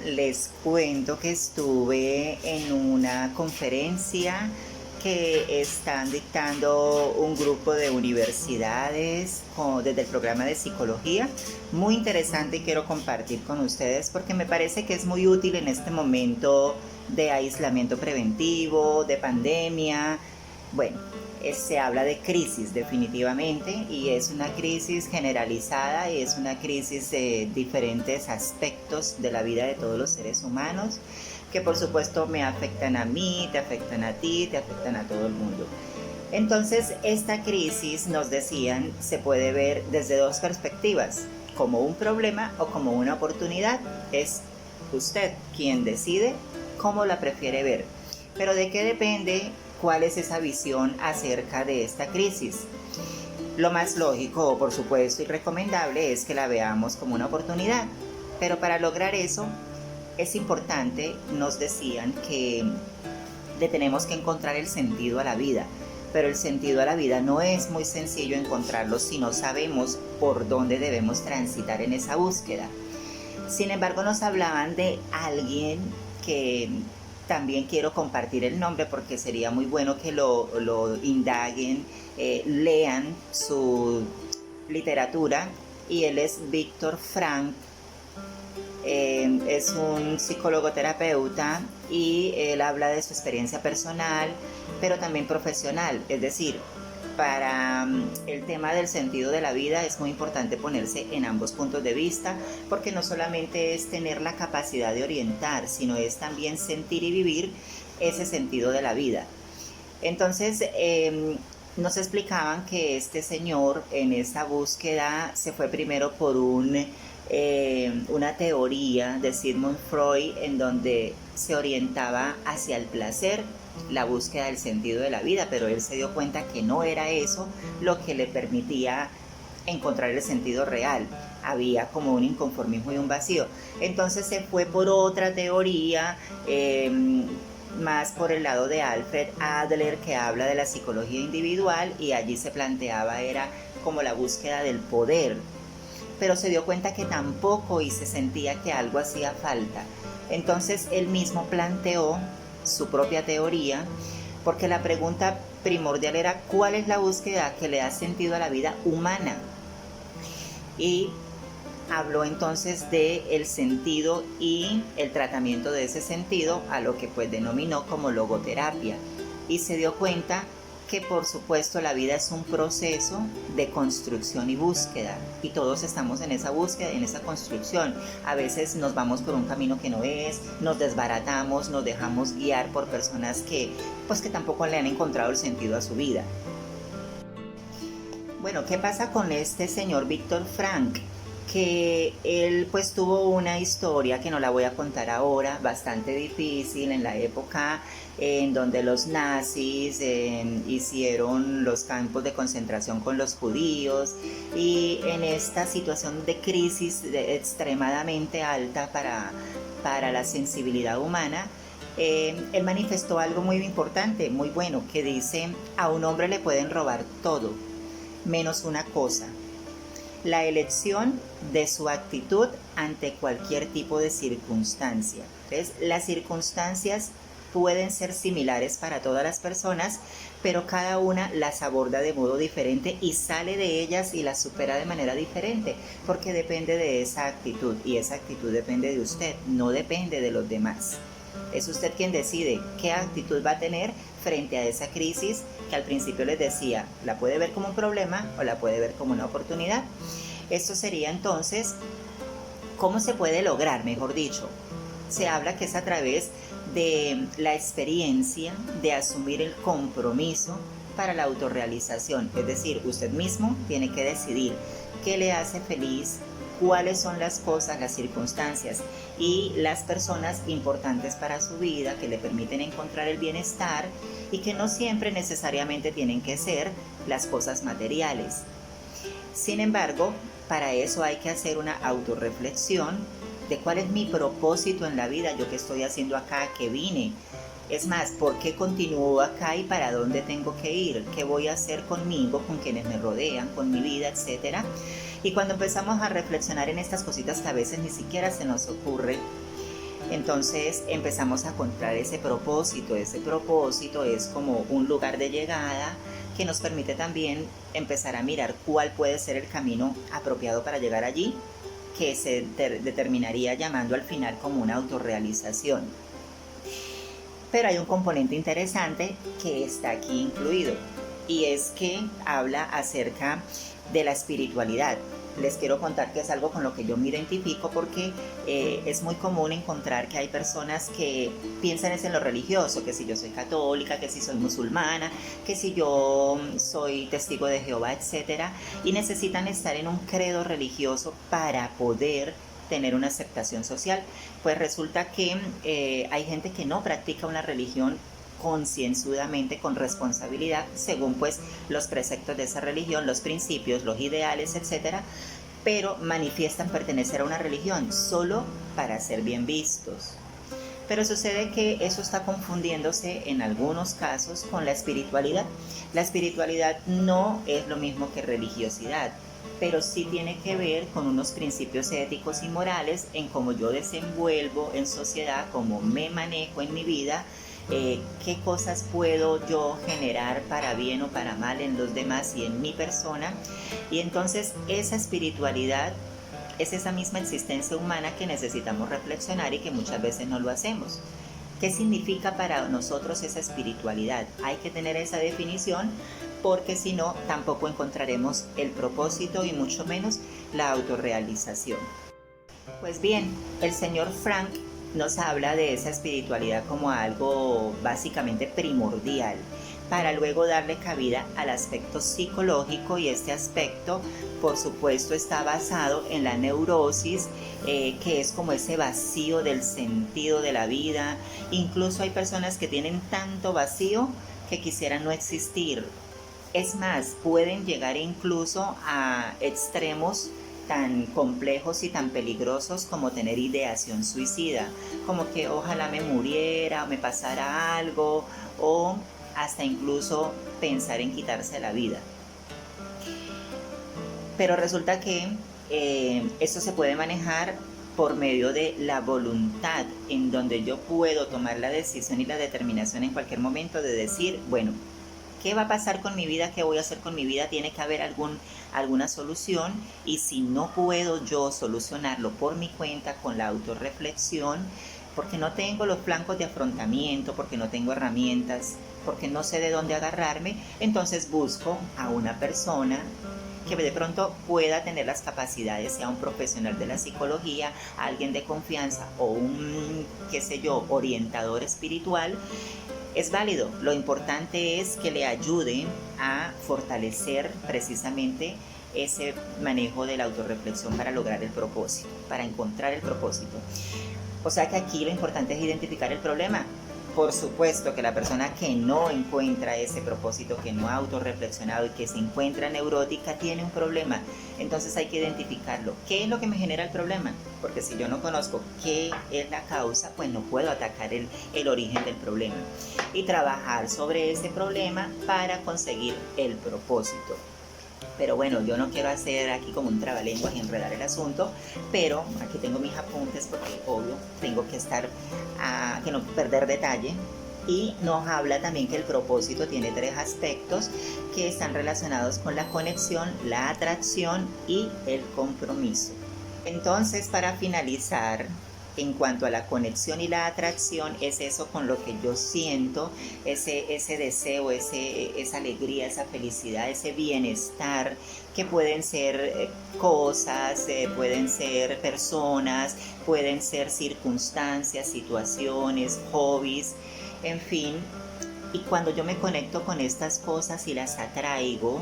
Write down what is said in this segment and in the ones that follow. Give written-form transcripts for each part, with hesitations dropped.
les cuento que estuve en una conferencia que están dictando un grupo de universidades desde el programa de psicología. Muy interesante y quiero compartir con ustedes porque me parece que es muy útil en este momento de aislamiento preventivo, de pandemia. Bueno, se habla de crisis definitivamente y es una crisis generalizada y es una crisis de diferentes aspectos de la vida de todos los seres humanos que por supuesto me afectan a mí, te afectan a ti, te afectan a todo el mundo. Entonces esta crisis, nos decían, se puede ver desde dos perspectivas, como un problema o como una oportunidad. Es usted quien decide cómo la prefiere ver. Pero ¿de qué depende cuál es esa visión acerca de esta crisis? Lo más lógico, por supuesto, y recomendable es que la veamos como una oportunidad. Pero para lograr eso, es importante, nos decían, que le tenemos que encontrar el sentido a la vida. Pero el sentido a la vida no es muy sencillo encontrarlo si no sabemos por dónde debemos transitar en esa búsqueda. Sin embargo, nos hablaban de alguien que también quiero compartir el nombre porque sería muy bueno que lo indaguen, lean su literatura, y él es Viktor Frankl. Es un psicólogo terapeuta y él habla de su experiencia personal, pero también profesional. Es decir, para el tema del sentido de la vida es muy importante ponerse en ambos puntos de vista, porque no solamente es tener la capacidad de orientar, sino es también sentir y vivir ese sentido de la vida. Entonces, nos explicaban que este señor en esta búsqueda se fue primero por una teoría de Sigmund Freud en donde se orientaba hacia el placer, la búsqueda del sentido de la vida, pero él se dio cuenta que no era eso lo que le permitía encontrar el sentido real. Había como un inconformismo y un vacío. Entonces se fue por otra teoría, más por el lado de Alfred Adler, que habla de la psicología individual, y allí se planteaba era como la búsqueda del poder, pero se dio cuenta que tampoco, y se sentía que algo hacía falta. Entonces él mismo planteó su propia teoría, porque la pregunta primordial era ¿cuál es la búsqueda que le da sentido a la vida humana? Y habló entonces de el sentido y el tratamiento de ese sentido, a lo que pues denominó como logoterapia, y se dio cuenta que por supuesto la vida es un proceso de construcción y búsqueda, y todos estamos en esa búsqueda, en esa construcción. A veces nos vamos por un camino que no es, nos desbaratamos, nos dejamos guiar por personas que tampoco le han encontrado el sentido a su vida. Bueno, ¿qué pasa con este señor Viktor Frankl? Que él pues tuvo una historia que no la voy a contar ahora, bastante difícil en la época en donde los nazis hicieron los campos de concentración con los judíos, y en esta situación de crisis extremadamente alta para la sensibilidad humana, él manifestó algo muy importante, muy bueno, que dice: a un hombre le pueden robar todo, menos una cosa: la elección de su actitud ante cualquier tipo de circunstancia. Entonces, las circunstancias pueden ser similares para todas las personas, pero cada una las aborda de modo diferente y sale de ellas y las supera de manera diferente, porque depende de esa actitud, y esa actitud depende de usted, no depende de los demás. Es usted quien decide qué actitud va a tener frente a esa crisis que al principio les decía, la puede ver como un problema o la puede ver como una oportunidad. Esto sería entonces, ¿cómo se puede lograr? Mejor dicho, se habla que es a través de la experiencia de asumir el compromiso para la autorrealización. Es decir, usted mismo tiene que decidir qué le hace feliz, cuáles son las cosas, las circunstancias y las personas importantes para su vida que le permiten encontrar el bienestar, y que no siempre necesariamente tienen que ser las cosas materiales. Sin embargo, para eso hay que hacer una autorreflexión de cuál es mi propósito en la vida, yo qué estoy haciendo acá, a qué vine. Es más, ¿por qué continúo acá y para dónde tengo que ir? ¿Qué voy a hacer conmigo, con quienes me rodean, con mi vida, etcétera? Y cuando empezamos a reflexionar en estas cositas que a veces ni siquiera se nos ocurre, Entonces empezamos a encontrar ese propósito. Ese propósito es como un lugar de llegada que nos permite también empezar a mirar cuál puede ser el camino apropiado para llegar allí, que se determinaría llamando al final como una autorrealización. Pero hay un componente interesante que está aquí incluido, y es que habla acerca de la espiritualidad. Les quiero contar que es algo con lo que yo me identifico, porque es muy común encontrar que hay personas que piensan en lo religioso, que si yo soy católica, que si soy musulmana, que si yo soy testigo de Jehová, etcétera, y necesitan estar en un credo religioso para poder tener una aceptación social. Pues resulta que hay gente que no practica una religión concienzudamente, con responsabilidad, según pues los preceptos de esa religión, los principios, los ideales, etcétera, pero manifiestan pertenecer a una religión solo para ser bien vistos. Pero sucede que eso está confundiéndose en algunos casos con la espiritualidad. La espiritualidad no es lo mismo que religiosidad, pero sí tiene que ver con unos principios éticos y morales en cómo yo desenvuelvo en sociedad, cómo me manejo en mi vida, qué cosas puedo yo generar para bien o para mal en los demás y en mi persona. Y entonces esa espiritualidad es esa misma existencia humana que necesitamos reflexionar y que muchas veces no lo hacemos. ¿Qué significa para nosotros esa espiritualidad? Hay que tener esa definición, porque si no, tampoco encontraremos el propósito y mucho menos la autorrealización. Pues bien, el señor Frank nos habla de esa espiritualidad como algo básicamente primordial, para luego darle cabida al aspecto psicológico, y este aspecto por supuesto está basado en la neurosis, que es como ese vacío del sentido de la vida. Incluso hay personas que tienen tanto vacío que quisieran no existir. Es más, pueden llegar incluso a extremos tan complejos y tan peligrosos como tener ideación suicida, como que ojalá me muriera o me pasara algo, o hasta incluso pensar en quitarse la vida. Pero resulta que esto se puede manejar por medio de la voluntad, en donde yo puedo tomar la decisión y la determinación en cualquier momento de decir, bueno, ¿qué va a pasar con mi vida? ¿Qué voy a hacer con mi vida? Tiene que haber alguna solución, y si no puedo yo solucionarlo por mi cuenta con la autorreflexión, porque no tengo los flancos de afrontamiento, porque no tengo herramientas, porque no sé de dónde agarrarme, entonces busco a una persona que de pronto pueda tener las capacidades, sea un profesional de la psicología, alguien de confianza o un, qué sé yo, orientador espiritual. Es válido, lo importante es que le ayude a fortalecer precisamente ese manejo de la autorreflexión para lograr el propósito, para encontrar el propósito. O sea que aquí lo importante es identificar el problema. Por supuesto que la persona que no encuentra ese propósito, que no ha autorreflexionado y que se encuentra neurótica, tiene un problema. Entonces hay que identificarlo. ¿Qué es lo que me genera el problema? Porque si yo no conozco qué es la causa, pues no puedo atacar el origen del problema y trabajar sobre ese problema para conseguir el propósito. Pero bueno, yo no quiero hacer aquí como un trabalenguas y enredar el asunto, pero aquí tengo mis apuntes porque obvio tengo que estar, que no perder detalle. Y nos habla también que el propósito tiene 3 aspectos que están relacionados con la conexión, la atracción y el compromiso. Entonces, para finalizar, en cuanto a la conexión y la atracción, es eso con lo que yo siento, ese deseo, esa alegría, esa felicidad, ese bienestar, que pueden ser cosas, pueden ser personas, pueden ser circunstancias, situaciones, hobbies, en fin. Y cuando yo me conecto con estas cosas y las atraigo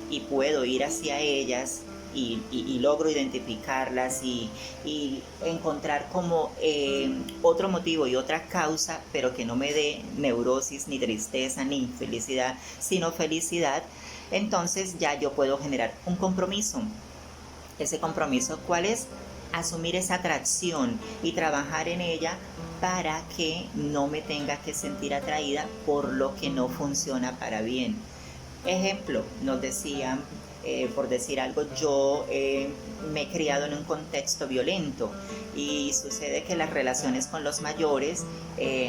y puedo ir hacia ellas, y logro identificarlas y encontrar como otro motivo y otra causa, pero que no me dé neurosis, ni tristeza, ni infelicidad, sino felicidad, entonces ya yo puedo generar un compromiso. Ese compromiso, ¿cuál es? Asumir esa atracción y trabajar en ella para que no me tenga que sentir atraída por lo que no funciona para bien. Ejemplo, nos decían, por decir algo, yo me he criado en un contexto violento, y sucede que las relaciones con los mayores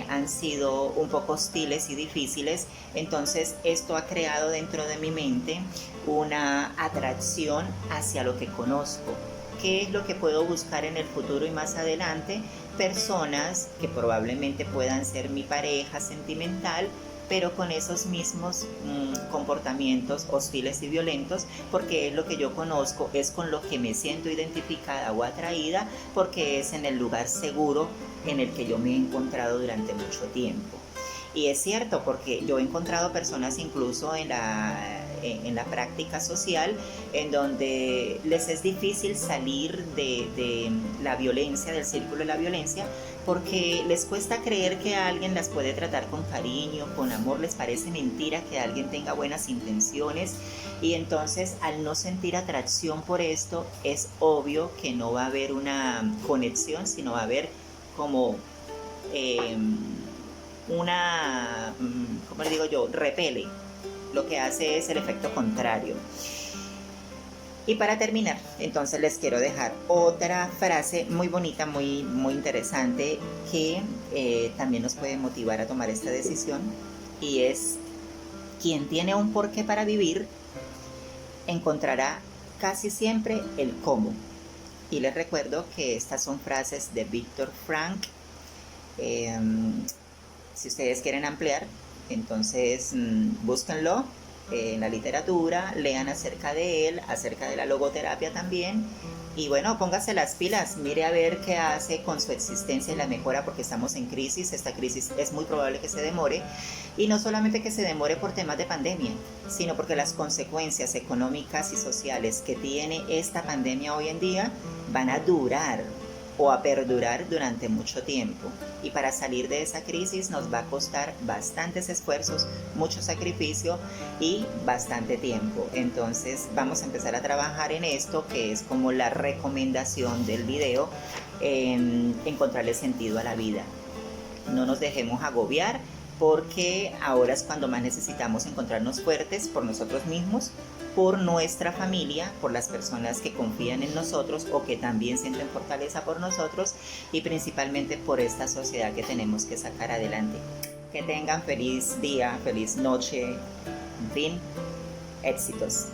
han sido un poco hostiles y difíciles. Entonces esto ha creado dentro de mi mente una atracción hacia lo que conozco. ¿Qué es lo que puedo buscar en el futuro y más adelante? Personas que probablemente puedan ser mi pareja sentimental, pero con esos mismos comportamientos hostiles y violentos, porque es lo que yo conozco, es con lo que me siento identificada o atraída, porque es en el lugar seguro en el que yo me he encontrado durante mucho tiempo. Y es cierto, porque yo he encontrado personas incluso en la práctica social en donde les es difícil salir de la violencia, del círculo de la violencia, porque les cuesta creer que alguien las puede tratar con cariño, con amor. Les parece mentira que alguien tenga buenas intenciones, y entonces al no sentir atracción por esto, es obvio que no va a haber una conexión, sino va a haber como una, ¿cómo le digo yo? Repele. Lo que hace es el efecto contrario. Y para terminar, entonces les quiero dejar otra frase muy bonita, muy, muy interesante, que también nos puede motivar a tomar esta decisión, y es: quien tiene un porqué para vivir encontrará casi siempre el cómo. Y les recuerdo que estas son frases de Viktor Frankl. Si ustedes quieren ampliar, entonces búsquenlo en la literatura, lean acerca de él, acerca de la logoterapia también, y bueno, póngase las pilas, mire a ver qué hace con su existencia y la mejora, porque estamos en crisis. Esta crisis es muy probable que se demore, y no solamente que se demore por temas de pandemia, sino porque las consecuencias económicas y sociales que tiene esta pandemia hoy en día van a durar o a perdurar durante mucho tiempo, y para salir de esa crisis nos va a costar bastantes esfuerzos, mucho sacrificio y bastante tiempo. Entonces vamos a empezar a trabajar en esto, que es como la recomendación del video, encontrarle sentido a la vida. No nos dejemos agobiar, porque ahora es cuando más necesitamos encontrarnos fuertes por nosotros mismos, por nuestra familia, por las personas que confían en nosotros o que también sienten fortaleza por nosotros, y principalmente por esta sociedad que tenemos que sacar adelante. Que tengan feliz día, feliz noche, en fin, éxitos.